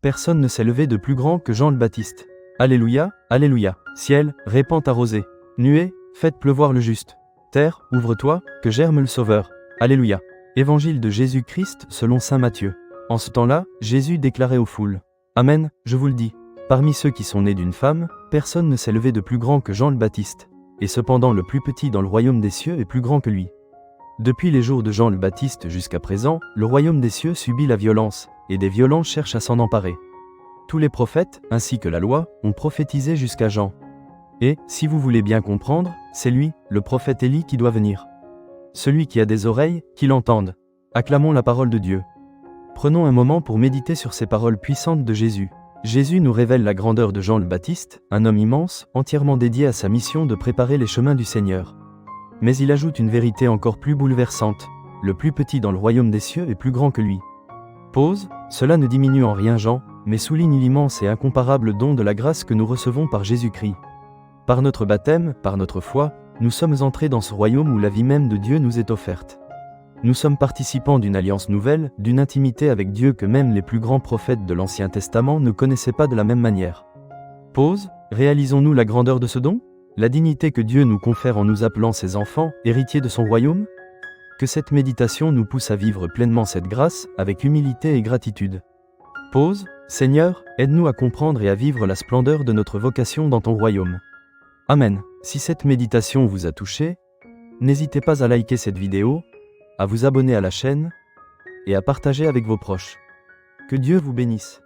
Personne ne s'est levé de plus grand que Jean le Baptiste. Alléluia, alléluia. Ciel, répands ta rosée. Nuée, faites pleuvoir le juste. Terre, ouvre-toi, que germe le Sauveur. Alléluia. Évangile de Jésus-Christ selon saint Matthieu. En ce temps-là, Jésus déclarait aux foules. Amen, je vous le dis. Parmi ceux qui sont nés d'une femme, personne ne s'est levé de plus grand que Jean le Baptiste. Et cependant le plus petit dans le royaume des cieux est plus grand que lui. Depuis les jours de Jean le Baptiste jusqu'à présent, le royaume des cieux subit la violence, et des violents cherchent à s'en emparer. Tous les prophètes, ainsi que la loi, ont prophétisé jusqu'à Jean. Et, si vous voulez bien comprendre, c'est lui, le prophète Élie, qui doit venir. Celui qui a des oreilles, qu'il entende. Acclamons la parole de Dieu. Prenons un moment pour méditer sur ces paroles puissantes de Jésus. Jésus nous révèle la grandeur de Jean le Baptiste, un homme immense, entièrement dédié à sa mission de préparer les chemins du Seigneur. Mais il ajoute une vérité encore plus bouleversante. Le plus petit dans le royaume des cieux est plus grand que lui. Pause, cela ne diminue en rien Jean, mais souligne l'immense et incomparable don de la grâce que nous recevons par Jésus-Christ. Par notre baptême, par notre foi, nous sommes entrés dans ce royaume où la vie même de Dieu nous est offerte. Nous sommes participants d'une alliance nouvelle, d'une intimité avec Dieu que même les plus grands prophètes de l'Ancien Testament ne connaissaient pas de la même manière. Pause, réalisons-nous la grandeur de ce don ? La dignité que Dieu nous confère en nous appelant ses enfants, héritiers de son royaume ? Que cette méditation nous pousse à vivre pleinement cette grâce, avec humilité et gratitude. Pause, Seigneur, aide-nous à comprendre et à vivre la splendeur de notre vocation dans ton royaume. Amen. Si cette méditation vous a touché, n'hésitez pas à liker cette vidéo, à vous abonner à la chaîne, et à partager avec vos proches. Que Dieu vous bénisse.